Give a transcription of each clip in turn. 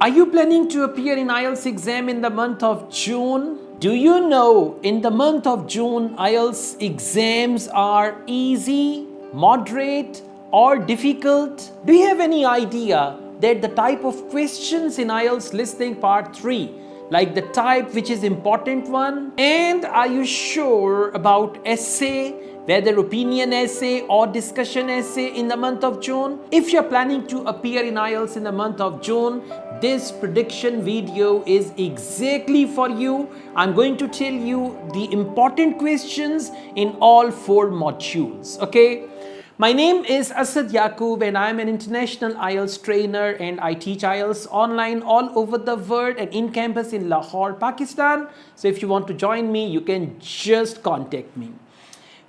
Are you planning to appear in IELTS exam in the month of June? Do you know in the month of June, IELTS exams are easy, moderate, or difficult? Do you have any idea that the type of questions in IELTS listening part 3, like the type which is important one? And are you sure about essay, whether opinion essay or discussion essay in the month of June? If you're planning to appear in IELTS in the month of June, this prediction video is exactly for you. I'm going to tell you the important questions in all 4 modules, okay? My name is Asad Yaqub and I'm an international IELTS trainer and I teach IELTS online all over the world and in campus in Lahore, Pakistan. So if you want to join me, you can just contact me.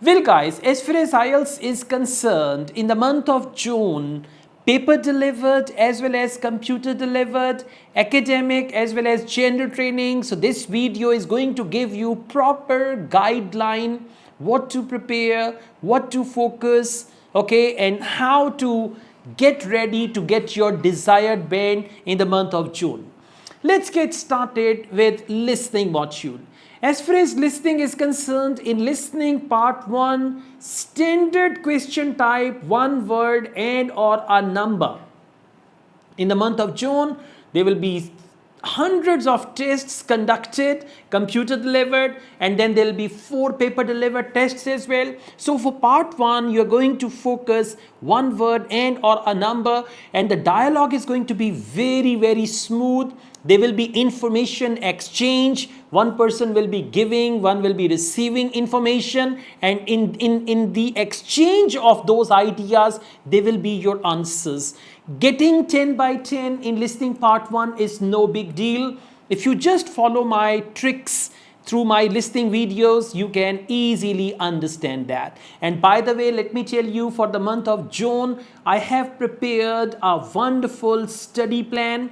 Well guys, as far as IELTS is concerned, in the month of June, paper delivered as well as computer delivered, academic as well as general training. So this video is going to give you proper guideline, what to prepare, what to focus, okay, and how to get ready to get your desired band in the month of June. Let's get started with listening module. As far as listening is concerned, in listening part 1, standard question type, one word and or a number. In the month of June, there will be hundreds of tests conducted, computer delivered, and then there will be 4 paper delivered tests as well. So for part 1, you're going to focus one word and or a number, and the dialogue is going to be very smooth. There will be information exchange. One person will be giving, one will be receiving information, and in the exchange of those ideas, they will be your answers. Getting 10 by 10 in listening part 1 is no big deal. If you just follow my tricks through my listening videos, you can easily understand that. And by the way, let me tell you, for the month of June, I have prepared a wonderful study plan.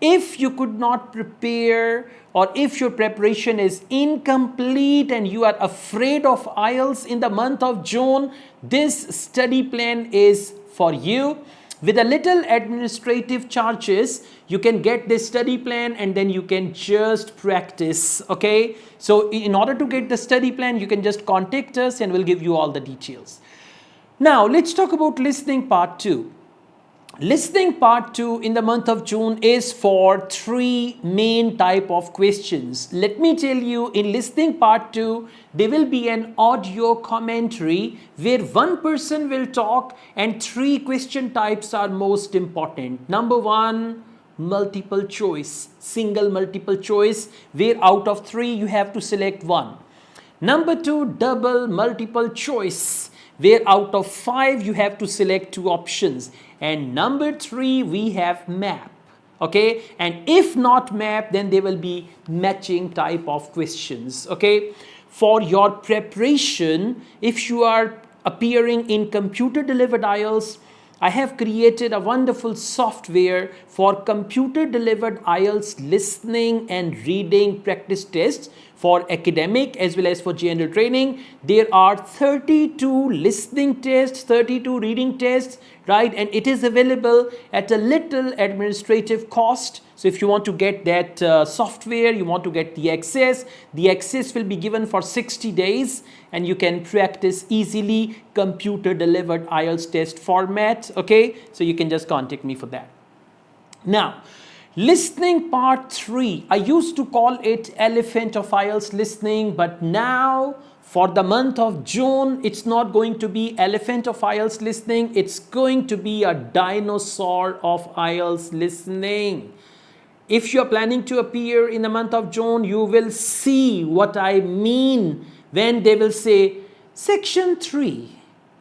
If you could not prepare, or if your preparation is incomplete and you are afraid of IELTS in the month of June, this study plan is for you. With a little administrative charges, you can get this study plan and then you can just practice, okay? So in order to get the study plan, you can just contact us and we'll give you all the details. Now, let's talk about listening part 2. Listening part 2 in the month of June is for 3 main type of questions. Let me tell you, in listening part 2, there will be an audio commentary where one person will talk and 3 question types are most important. Number 1, multiple choice, single multiple choice, where out of 3 you have to select 1. Number 2, double multiple choice, where out of 5 you have to select 2 options. And number 3, we have map, okay? And if not map, then there will be matching type of questions, okay? For your preparation, if you are appearing in computer delivered IELTS, I have created a wonderful software for computer delivered IELTS listening and reading practice tests for academic as well as for general training. There are 32 listening tests, 32 reading tests, right? And it is available at a little administrative cost. So if you want to get that software, you want to get the access will be given for 60 days and you can practice easily computer delivered IELTS test format, okay? So you can just contact me for that. Now, listening part 3, I used to call it elephant of IELTS listening, but now for the month of June, it's not going to be elephant of IELTS listening, it's going to be a dinosaur of IELTS listening. If you're planning to appear in the month of June, you will see what I mean when they will say section 3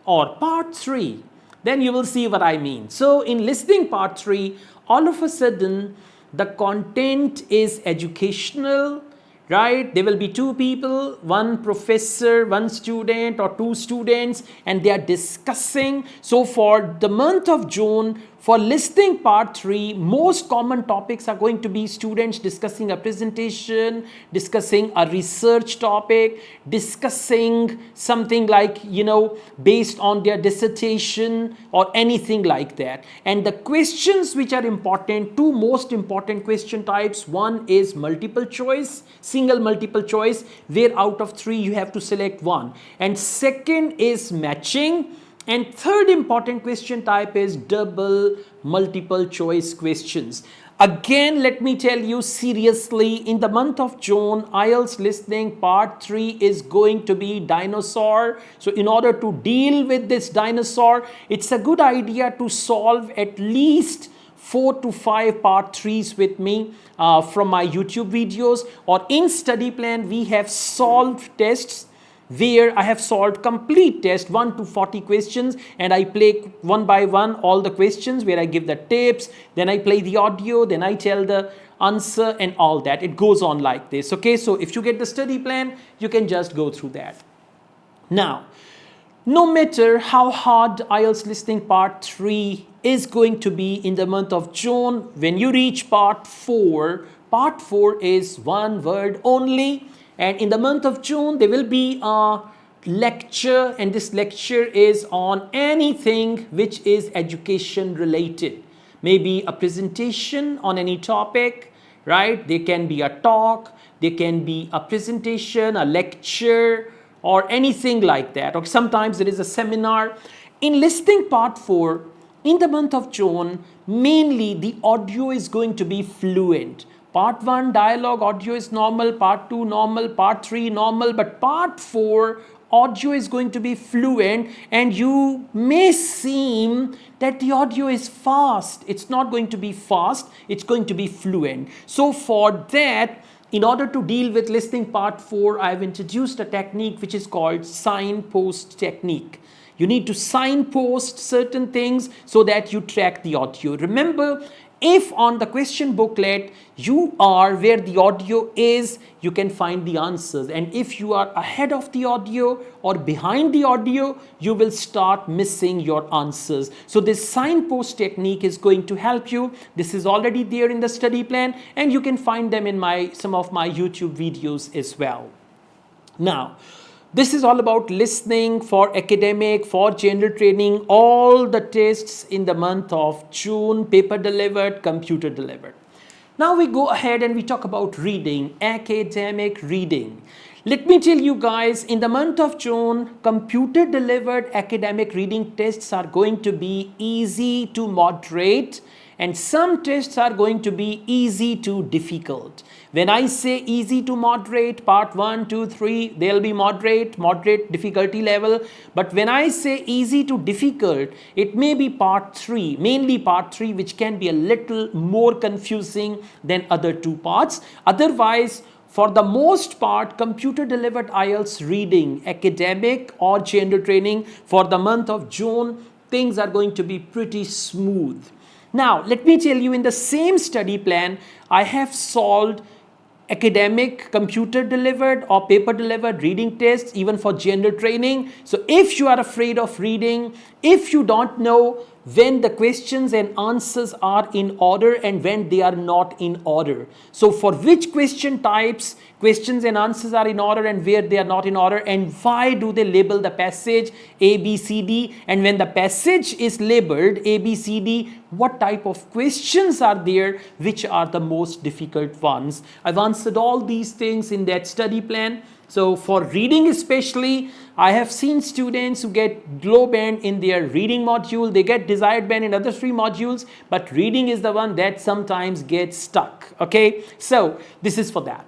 or part 3. Then you will see what I mean. So in listening part 3, all of a sudden, the content is educational, right? There will be 2 people, 1 professor, 1 student or 2 students, and they are discussing. So for the month of June, For listening part 3, most common topics are going to be students discussing a presentation, discussing a research topic, discussing something like, based on their dissertation or anything like that. And the questions which are important, two most important question types. One is multiple choice, single multiple choice, where out of 3 you have to select one. And second is matching. And third important question type is double multiple choice questions. Again, let me tell you seriously, in the month of June, IELTS listening part 3 is going to be dinosaur. So in order to deal with this dinosaur, it's a good idea to solve at least 4 to 5 part 3s with me from my YouTube videos, or in study plan we have solved tests where I have solved complete test 1 to 40 questions, and I play one by one all the questions where I give the tips, then I play the audio, then I tell the answer and all that. It goes on like this. Okay, so if you get the study plan, you can just go through that. Now, no matter how hard IELTS listening part 3 is going to be in the month of June, when you reach part 4 is one word only. And in the month of June, there will be a lecture, and this lecture is on anything which is education related. Maybe a presentation on any topic, right? There can be a talk, there can be a presentation, a lecture, or anything like that. Or sometimes there is a seminar. In listening part 4, in the month of June, mainly the audio is going to be fluent. Part 1 dialogue audio is normal, part 2 normal, part 3 normal, but part 4 audio is going to be fluent, and you may seem that the audio is fast. It's not going to be fast, it's going to be fluent. So for that, in order to deal with listening part 4, I have introduced a technique which is called signpost technique. You need to signpost certain things so that you track the audio. Remember, if on the question booklet you are where the audio is, you can find the answers. And if you are ahead of the audio or behind the audio, you will start missing your answers. So this signpost technique is going to help you. This is already there in the study plan, and you can find them in some of my YouTube videos as well. Now, this is all about listening for academic, for general training, all the tests in the month of June, paper delivered, computer delivered. Now we go ahead and we talk about reading, academic reading. Let me tell you guys, in the month of June, computer delivered academic reading tests are going to be easy to moderate, and some tests are going to be easy to difficult. When I say easy to moderate, part 1, 2, 3, they'll be moderate difficulty level. But when I say easy to difficult, it may be part 3, mainly part 3, which can be a little more confusing than other 2 parts. Otherwise, for the most part, computer delivered IELTS reading, academic or general training for the month of June, things are going to be pretty smooth. Now, let me tell you, in the same study plan, I have solved academic computer delivered or paper delivered reading tests even for general training. So if you are afraid of reading, if you don't know when the questions and answers are in order and when they are not in order, so for which question types questions and answers are in order and where they are not in order, and why do they label the passage A, B, C, D, and when the passage is labeled A, B, C, D, what type of questions are there, which are the most difficult ones. I've answered all these things in that study plan. So for reading especially, I have seen students who get low band in their reading module, they get desired band in other 3 modules, but reading is the one that sometimes gets stuck. Okay, so this is for that.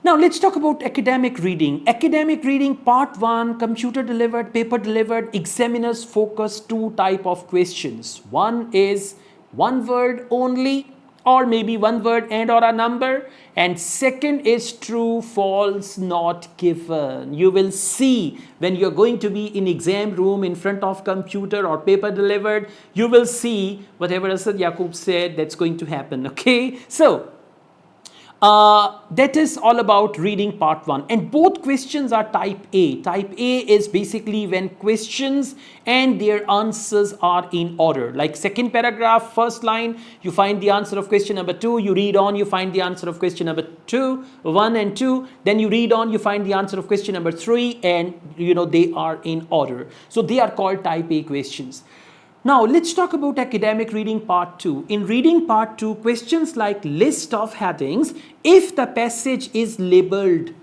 Now let's talk about academic reading. Academic reading part 1, computer delivered, paper delivered, examiners focus 2 type of questions. One is one word only, or maybe one word and or a number, and second is true, false, not given. You will see when you're going to be in exam room in front of computer or paper delivered, you will see whatever Asad Yaqub said, that's going to happen. Okay, so That is all about reading part 1, and both questions are type A. Type A is basically when questions and their answers are in order. Like second paragraph, first line, you find the answer of question number 2, you read on, you find the answer of question number 1 and 2, then you read on, you find the answer of question number 3, and they are in order. So they are called type A questions. Now let's talk about academic reading part 2. In reading part 2, questions like list of headings, if the passage is labeled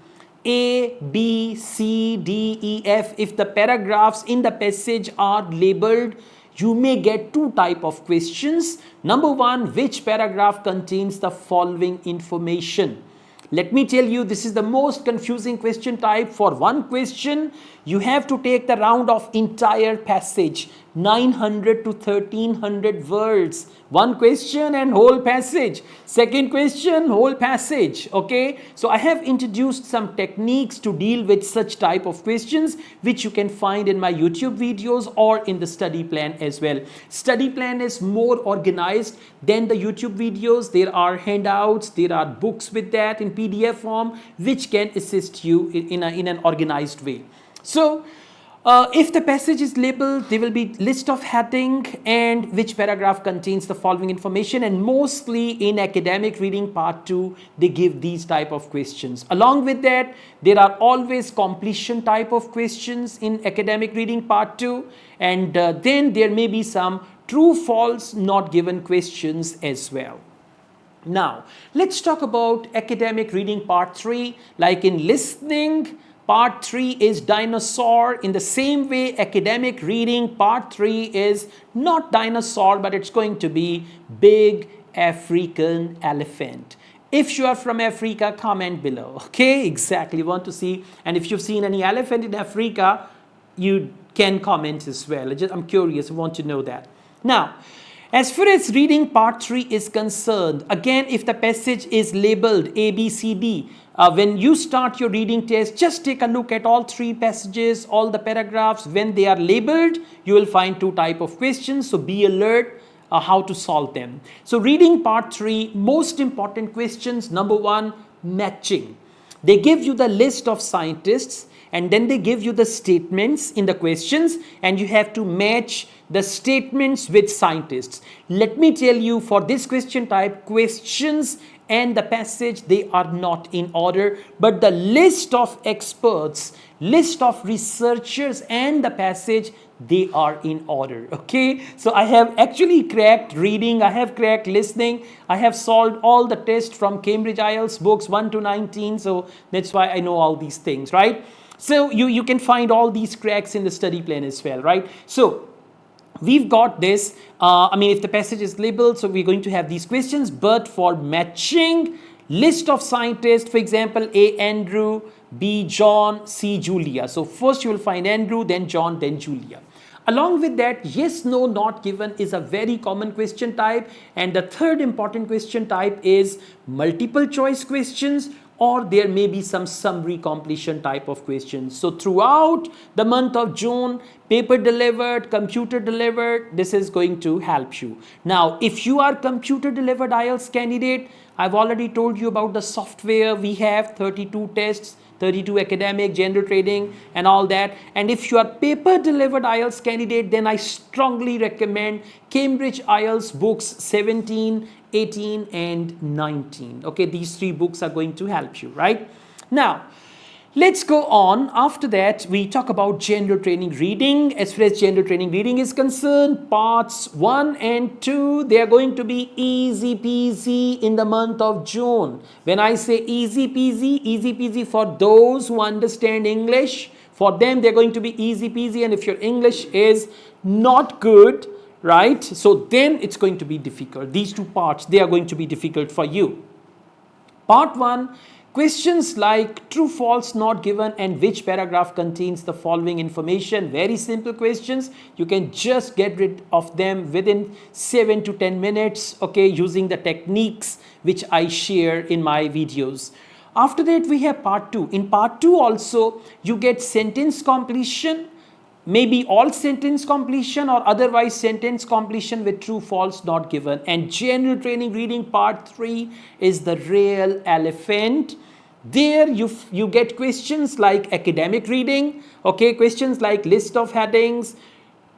A, B, C, D, E, F, if the paragraphs in the passage are labeled, you may get two type of questions. Number 1, which paragraph contains the following information? Let me tell you, this is the most confusing question type. For one question, you have to take the round of entire passage, 900 to 1300 words. One question and whole passage. Second question, whole passage. Okay, so I have introduced some techniques to deal with such type of questions, which you can find in my YouTube videos or in the study plan as well. Study plan is more organized than the YouTube videos. There are handouts, there are books with that in PDF form, which can assist you in an organized way. So if the passage is labeled, there will be list of heading and which paragraph contains the following information, and mostly in academic reading part 2, they give these type of questions. Along with that, there are always completion type of questions in academic reading part 2, and then there may be some true false not given questions as well. Now let's talk about academic reading part 3. Like in listening, part 3 is dinosaur. In the same way, academic reading part 3 is not dinosaur, but it's going to be big African elephant. If you are from Africa, comment below. Okay, exactly, want to see. And if you've seen any elephant in Africa, you can comment as well. I'm curious, I want to know that. Now, as far as reading part 3 is concerned, again, if the passage is labeled A, B, C, D, when you start your reading test, just take a look at all 3 passages, all the paragraphs. When they are labeled, you will find 2 type of questions. So be alert how to solve them. So reading part 3, most important questions. Number 1, matching. They give you the list of scientists, and then they give you the statements in the questions, and you have to match the statements with scientists. Let me tell you, for this question type, questions and the passage, they are not in order, but the list of experts, list of researchers and the passage, they are in order. Okay, so I have actually cracked reading, I have cracked listening, I have solved all the tests from Cambridge IELTS books 1 to 19, so that's why I know all these things, right? So you can find all these cracks in the study plan as well, right? So we've got this, if the passage is labeled, so we're going to have these questions, but for matching, list of scientists, for example, A, Andrew, B, John, C, Julia. So first you will find Andrew, then John, then Julia. Along with that, yes, no, not given is a very common question type. And the third important question type is multiple choice questions, or there may be some summary completion type of questions. So throughout the month of June, paper delivered, computer delivered, this is going to help you. Now, if you are computer delivered IELTS candidate, I've already told you about the software. We have 32 tests, 32 academic, general trading and all that. And if you are paper delivered IELTS candidate, then I strongly recommend Cambridge IELTS books 17, 18 and 19. Okay, these 3 books are going to help you, right? Now, let's go on. After that, we talk about general training reading. As far as general training reading is concerned, parts 1 and 2, they are going to be easy peasy in the month of June. When I say easy peasy for those who understand English, for them they're going to be easy peasy. And if your English is not good, right, so then it's going to be difficult. These 2 parts, they are going to be difficult for you. Part 1, questions like true, false, not given, and which paragraph contains the following information. Very simple questions. You can just get rid of them within 7 to 10 minutes, okay, using the techniques which I share in my videos. After that, we have part 2. In part 2 also, you get sentence completion, maybe all sentence completion or otherwise sentence completion with true false not given. And general training reading part 3 is the real elephant. There you get questions like academic reading, okay, questions like list of headings,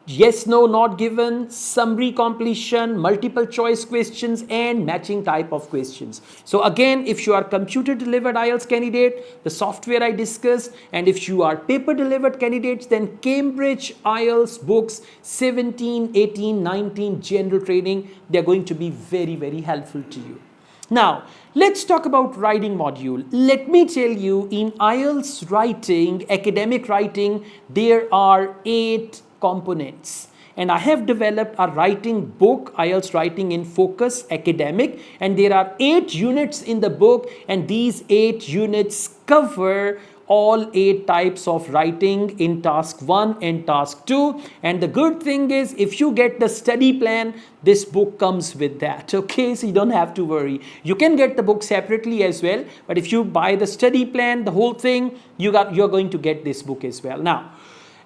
yes, no, not given, summary completion, multiple choice questions, and matching type of questions. So again, if you are computer delivered IELTS candidate, the software I discussed, and if you are paper delivered candidates, then Cambridge IELTS books 17, 18, 19 general training, they are going to be very, very helpful to you. Now, let's talk about writing module. Let me tell you, in IELTS writing, academic writing, there are 8 components. And I have developed a writing book, IELTS Writing in Focus Academic, and there are 8 units in the book, and these 8 units cover all 8 types of writing in task 1 and task 2. And the good thing is, if you get the study plan, this book comes with that, okay? So you don't have to worry. You can get the book separately as well, but if you buy the study plan, the whole thing, you're going to get this book as well. Now,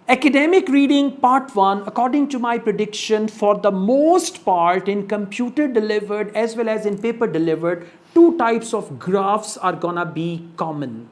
academic reading part 1, according to my prediction, for the most part in computer delivered as well as in paper delivered, 2 types of graphs are gonna be common.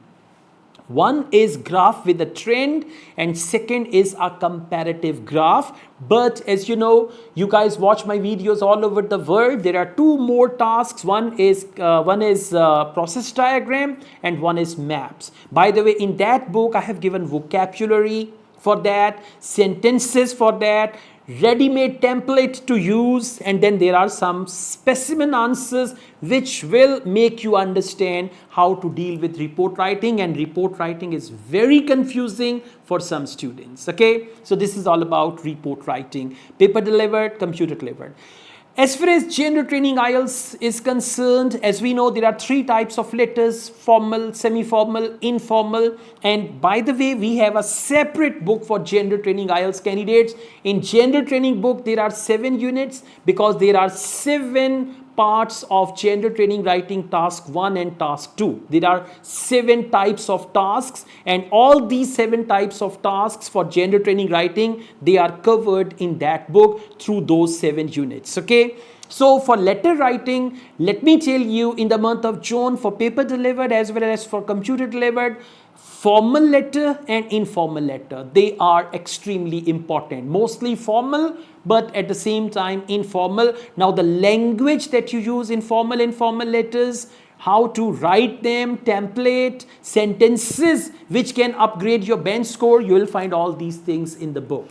One is graph with a trend, and second is a comparative graph. But as you know, you guys watch my videos all over the world. There are 2 more tasks. One is process diagram, and one is maps. By the way, in that book, I have given vocabulary for that, sentences for that, ready-made template to use, and then there are some specimen answers which will make you understand how to deal with report writing, and report writing is very confusing for some students, okay? So this is all about report writing, paper delivered, computer delivered. As far as general training IELTS is concerned, as we know, there are 3 types of letters: formal, semi-formal, informal. And by the way, we have a separate book for general training IELTS candidates. In general training book, there are 7 units because there are 7 parts of general training writing task 1 and task 2. There are 7 types of tasks, and all these 7 types of tasks for general training writing, they are covered in that book through those 7 units, okay? So for letter writing, let me tell you, in the month of June, for paper delivered as well as for computer delivered, formal letter and informal letter, they are extremely important. Mostly formal, but at the same time informal. Now the language that you use in formal, informal letters, how to write them, template, sentences which can upgrade your bench score, you will find all these things in the book.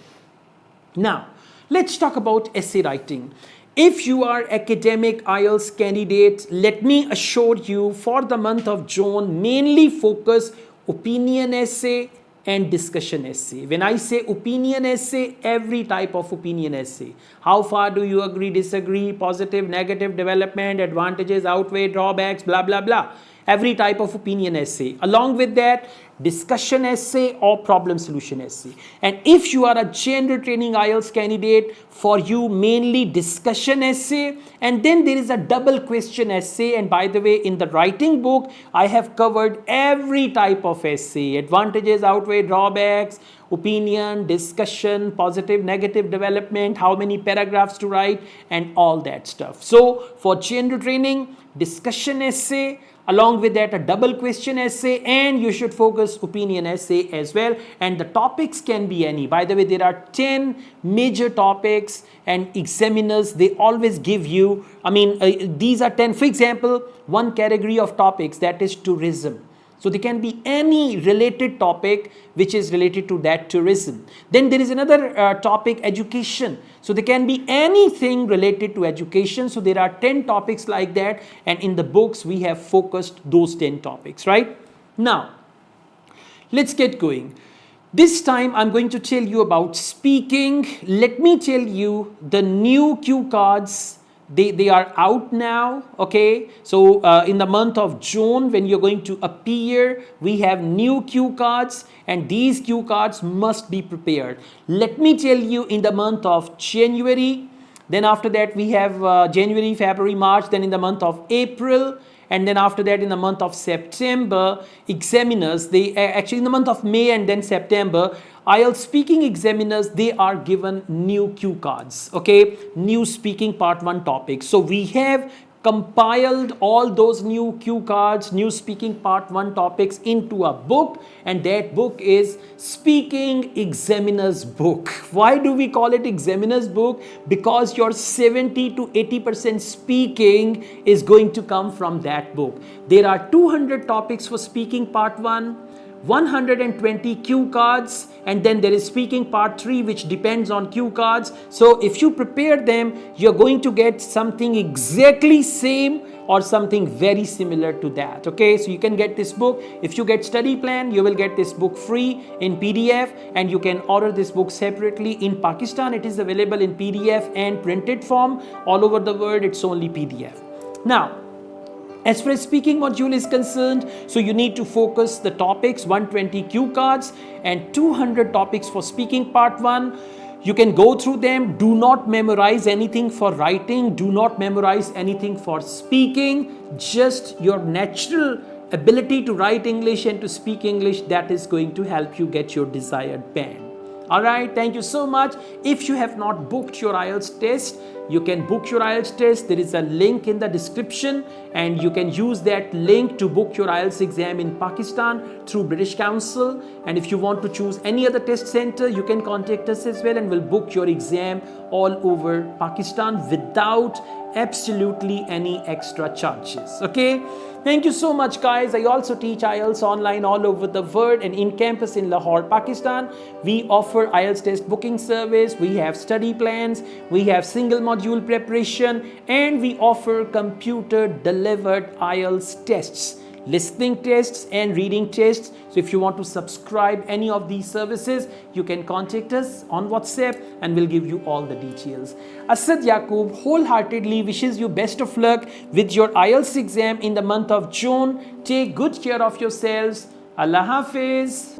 Now, let's talk about essay writing. If you are academic IELTS candidate, let me assure you, for the month of June, mainly focus opinion essay and discussion essay. When I say opinion essay, every type of opinion essay. How far do you agree, disagree, positive, negative development, advantages, outweigh, drawbacks, blah, blah, blah. Every type of opinion essay. Along with that, discussion essay or problem solution essay. And if you are a general training IELTS candidate, for you mainly discussion essay, and then there is a double question essay. And by the way, in the writing book, I have covered every type of essay: advantages, outweigh, drawbacks, opinion, discussion, positive, negative development, how many paragraphs to write, and all that stuff. So for general training, discussion essay, along with that a double question essay, and you should focus opinion essay as well. And the topics can be any. By the way, there are 10 major topics, and examiners, they always give you, these are 10. For example, one category of topics, that is tourism. So there can be any related topic which is related to that tourism. Then there is another topic, education. So there can be anything related to education. So there are 10 topics like that, and in the books we have focused those 10 topics, right? Now, let's get going. This time I'm going to tell you about speaking. Let me tell you, the new cue cards, they are out now, okay? So in the month of June, when you're going to appear, we have new cue cards, and these cue cards must be prepared. Let me tell you, in the month of January, Then after that we have January, February, March. Then in the month of April, and then after that in the month of September, examiners, they actually in the month of May and then September, IELTS speaking examiners, they are given new cue cards, okay, new speaking part 1 topics. So we have compiled all those new cue cards, new speaking part 1 topics into a book, and that book is Speaking Examiner's Book. Why do we call it Examiner's Book? Because your 70 to 80% speaking is going to come from that book. There are 200 topics for speaking part 1, 120 cue cards, and then there is speaking part 3, which depends on cue cards. So if you prepare them, you're going to get something exactly same or something very similar to that. Okay, so you can get this book. If you get study plan, you will get this book free in PDF, and you can order this book separately. In Pakistan, it is available in PDF and printed form. All over the world, it's only PDF. Now, as far as speaking module is concerned, so you need to focus the topics, 120 cue cards and 200 topics for speaking part 1. You can go through them. Do not memorize anything for writing. Do not memorize anything for speaking. Just your natural ability to write English and to speak English, that is going to help you get your desired band. Alright, thank you so much. If you have not booked your IELTS test, you can book your IELTS test. There is a link in the description, and you can use that link to book your IELTS exam in Pakistan through British Council. And if you want to choose any other test center, you can contact us as well, and we'll book your exam all over Pakistan without absolutely any extra charges. Okay, thank you so much, guys. I also teach IELTS online all over the world, and in campus in Lahore, Pakistan, we offer IELTS test booking service. We have study plans, we have single module preparation, and we offer computer delivered IELTS tests, listening tests and reading tests. So if you want to subscribe any of these services, you can contact us on WhatsApp, and we'll give you all the details. Asad Yaqub wholeheartedly wishes you best of luck with your IELTS exam in the month of June. Take good care of yourselves. Allah Hafiz.